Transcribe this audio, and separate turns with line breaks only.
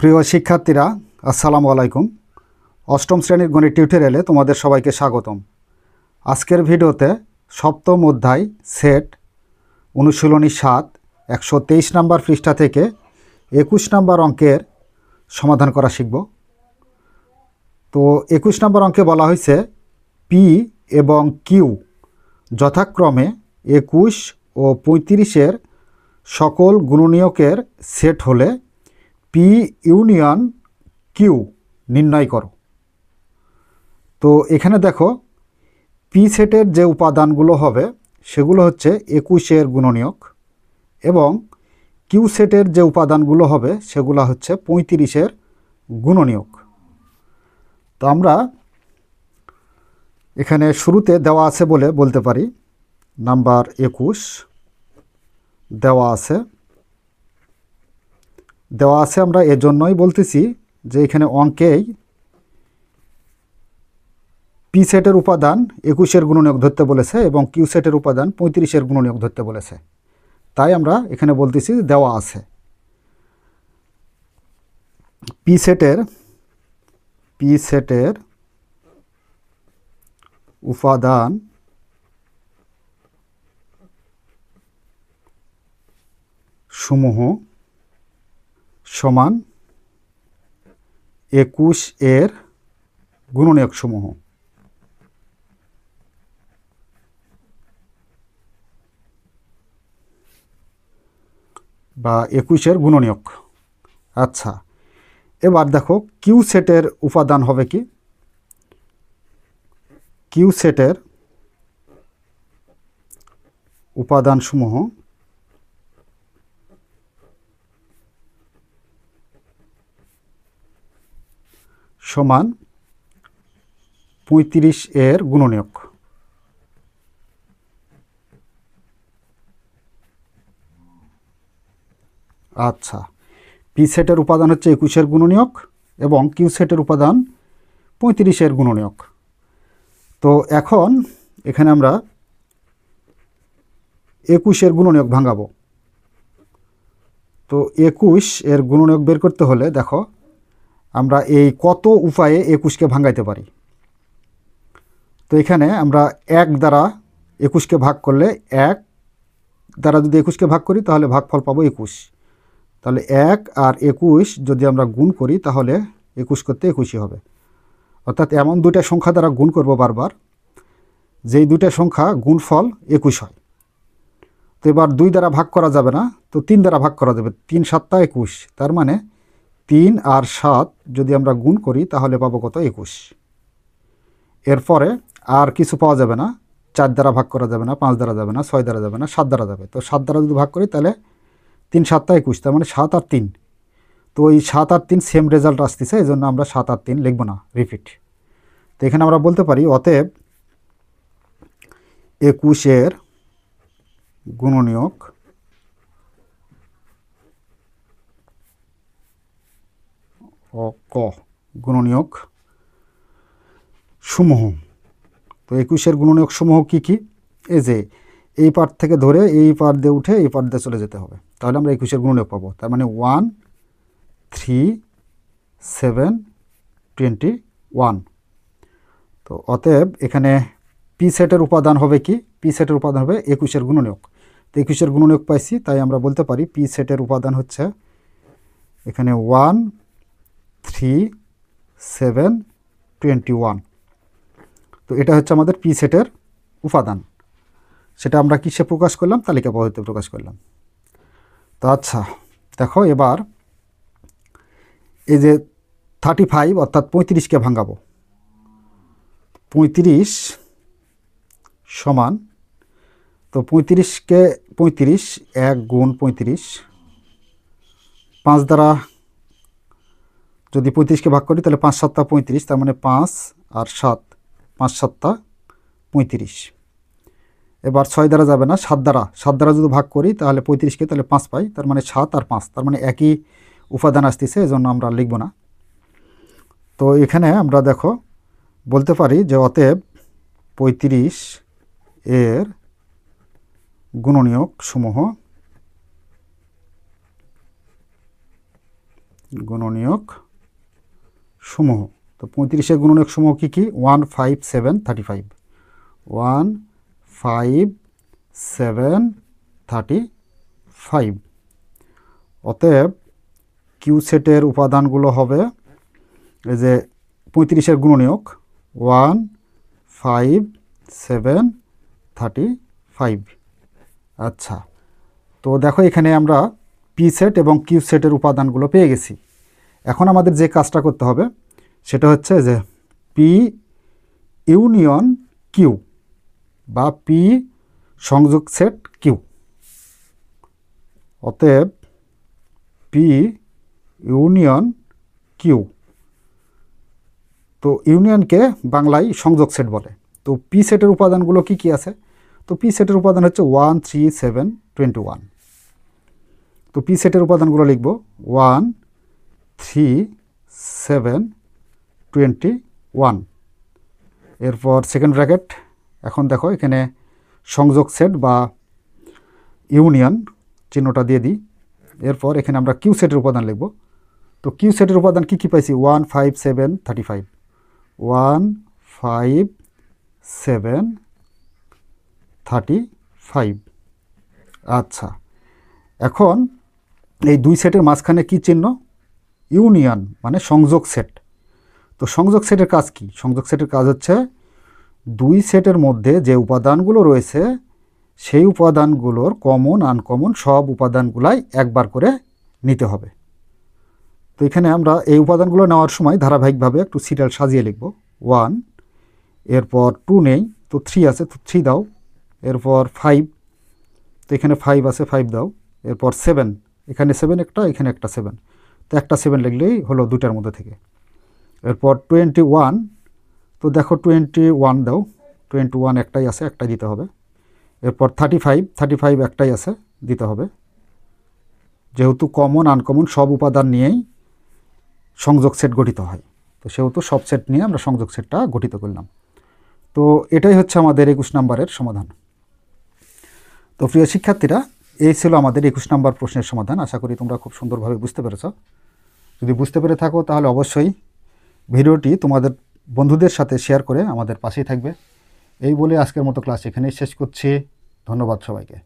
প্রিয় শিক্ষার্থীরা, আসসালামু আলাইকুম। অষ্টম শ্রেণীর গণিত টিউটোরিয়ালে তোমাদের সবাইকে স্বাগতম। আজকের ভিডিওতে সপ্তম অধ্যায় সেট অনুশীলনী 7 123 নম্বর পৃষ্ঠা থেকে 21 নম্বর অঙ্কের সমাধান করা শিখব। তো 21 নম্বর অঙ্কে বলা হয়েছে পি এবং কিউ যথাক্রমে 21 ও 35-এর সকল গুণনীয়কের সেট হলে পি ইউনিয়ন কিউ নির্ণয় করো। তো এখানে দেখো পি সেটের যে উপাদানগুলো হবে সেগুলো হচ্ছে 21-এর গুণনীয়ক এবং কিউ সেটের যে উপাদানগুলো হবে সেগুলো হচ্ছে 35-এর গুণনীয়ক। তো আমরা এখানে শুরুতে দেওয়া আছে বলে বলতে পারি নাম্বার 21 দেওয়া আছে আমরা এজন্যই বলতেছি যে এখানে অঙ্কেই পি সেটের উপাদান 21-এর গুণনীয়ক ধরতে বলেছে এবং কিউ সেটের উপাদান 35-এর গুণনীয়ক ধরতে বলেছে, তাই আমরা এখানে বলতেছি দেওয়া আছে। পি সেটের উপাদান সমূহ সমান 21-এর গুণনীয়ক সমূহ। বা 21-এর গুণনীয়ক। আচ্ছা, এবার দেখো কিউ সেটের উপাদান হবে কি? কিউ সেটের উপাদানসমূহ সমান 35-এর গুণনীয়ক। আচ্ছা, পি সেটের উপাদান হচ্ছে 21-এর গুণনীয়ক এবং কিউ সেটের উপাদান 35-এর গুণনীয়ক। তো এখন এখানে আমরা 21-এর গুণনীয়ক ভাঙাবো। তো 21-এর গুণনীয়ক বের করতে হলে দেখো আমরা এই কত উপায়ে 21-কে ভাঙাইতে পারি। তো এখানে আমরা 1 দ্বারা 21-কে ভাগ করলে 1 দ্বারা যদি 21-কে ভাগ করি তাহলে ভাগফল পাবো 21। তাহলে 1 আর 21 যদি আমরা গুণ করি তাহলে 21 করতে 21ই হবে। অর্থাৎ এমন দুইটা সংখ্যা দ্বারা গুণ করব বারবার যেই দুইটা সংখ্যা গুণফল 21 হয়। তো এবার 2 দ্বারা ভাগ করা যাবে না, তো 3 দ্বারা ভাগ করা যাবে। 3 7 21, তার মানে 3 আর 7 যদি আমরা গুণ করি তাহলে পাবো কত? 21। এরপরে আর কিছু পাওয়া যাবে না, 4 দ্বারা ভাগ করা যাবে না, 5 দ্বারা যাবে না, 6 দ্বারা যাবে না, 7 দ্বারা যাবে। তো 7 দ্বারা যদি ভাগ করি তাহলে 3 7 21, তার মানে 7 আর 3। তো এই 7 আর 3 সেম রেজাল্ট আসতেছে, এই জন্য আমরা 7 আর 3 লিখব না, রিপিট। তো এখানে আমরা বলতে পারি অতএব 21-এর গুণনীয়ক গুণনীয়ক সমূহ। তো 21-এর গুণনীয়ক সমূহ কী কী? এই যে এই পার্ট থেকে ধরে এই পার্ট দিয়ে উঠে এই পার্ট দিয়ে চলে যেতে হবে, তাহলে আমরা 21-এর গুণনীয়ক পাবো। তার মানে 1 3 7 21। তো অতএব এখানে পি সেটের উপাদান হবে কি? পি সেটের উপাদান হবে 21-এর গুণনীয়ক। তো 21-এর গুণনীয়ক পাইছি, তাই আমরা বলতে পারি পি সেটের উপাদান হচ্ছে এখানে 1 3 7 21। তো এটা হচ্ছে আমাদের পি সেটের উপাদান। সেটা আমরা কিসে প্রকাশ করলাম? তালিকা পদ্ধতিতে প্রকাশ করলাম। তো আচ্ছা, দেখো এবার এই যে 35 অর্থাৎ 35-কে ভাঙাবো। 35 সমান, তো 35-কে 35 1 গুণ 35, 5 দ্বারা যদি 35-কে ভাগ করি তাহলে 5 7 35, তার মানে 5 আর 7 5 7 35। এবার 6 দ্বারা যাবে না, 7 দ্বারা যদি ভাগ করি তাহলে 35-কে তাহলে 5 পাই, তার মানে 7 আর 5, তার মানে একই উপাদান আসতেছে, এজন্য আমরা লিখব না। তো এখানে আমরা দেখো বলতে পারি যে অতএব 35-এর গুণনীয়ক সমূহ গুণনীয়ক সমূহ। তো 35-এর গুণনীয়ক সমূহ কী কী? 1, 5, 7, 35। 1, 5, 7, 35। অতএব কিউ সেটের উপাদানগুলো হবে এই যে 35-এর গুণনীয়ক 1, 5, 7, 35। আচ্ছা, তো দেখো এখানে আমরা পি সেট এবং কিউ সেটের উপাদানগুলো পেয়ে গেছি। এখন আমাদের যে কাজটা করতে হবে সেটা হচ্ছে যে পি ইউনিয়ন কিউ বা পি সংযোগ সেট কিউ। অতএব পি ইউনিয়ন কিউ, তো ইউনিয়নকে বাংলায় সংযোগ সেট বলে। তো পি সেটের উপাদানগুলো কি কি আছে? তো পি সেটের উপাদান হচ্ছে 1, 3, 7, 21। তো পি সেটের উপাদানগুলো লিখব 1, 3, 7, 21। এরপর সেকেন্ড ব্র্যাকেট। এখন দেখো এখানে সংযোগ সেট বা ইউনিয়ন চিহ্নটা দিয়ে দিই। এরপর এখানে আমরা কিউ সেটের উপাদান লিখব। তো কিউ সেটের উপাদান কী কী পাইছি? 1, 5, 7, 35। 1, 5, 7, 35। আচ্ছা, এখন এই দুই সেটের মাঝখানে কি চিহ্ন? ইউনিয়ন মানে সংযোগ সেট। তো সংযোগ সেটের কাজ কি? সংযোগ সেটের কাজ হচ্ছে দুই সেটের মধ্যে যে উপাদানগুলো রয়েছে সেই উপাদানগুলোর কমন আনকমন সব উপাদানগুলাই একবার করে নিতে হবে। তো এখানে আমরা এই উপাদানগুলো নেওয়ার সময় ধারাবাহিকভাবে একটু সিরিয়াল সাজিয়ে লিখব। 1, এরপর 2 নেই, তো 3 আছে, তো 3 দাও। এরপর 5, তো এখানে 5 আছে, 5 দাও। এরপর 7, এখানে 7 একটা, এখানে একটা 7, তো একটা 7 লিখলেই হলো দুটার মধ্যে থেকে। এরপর 21, তো দেখো 21 দাও। 21 একটাই আছে, একটাই দিতে হবে। এরপর 35 একটাই আছে, দিতে হবে। যেহেতু কমন আনকমন সব উপাদান নিয়েই সংযোগ সেট গঠিত হয়, তো সেহেতু সব সেট নিয়ে আমরা সংযোগ সেটটা গঠিত করলাম। তো এটাই হচ্ছে আমাদের 21 নম্বরের সমাধান। তো প্রিয় শিক্ষার্থীরা, এই ছিল আমাদের 21 নম্বর প্রশ্নের সমাধান। আশা করি তোমরা খুব সুন্দরভাবে বুঝতে পেরেছ। যদি বুঝতে পেরে থাকো তাহলে অবশ্যই ভিডিওটি তোমাদের বন্ধুদের সাথে শেয়ার করে আমাদের পাশেই থাকবে। এই বলে আজকের মতো ক্লাস এখানেই শেষ করছি। ধন্যবাদ সবাইকে।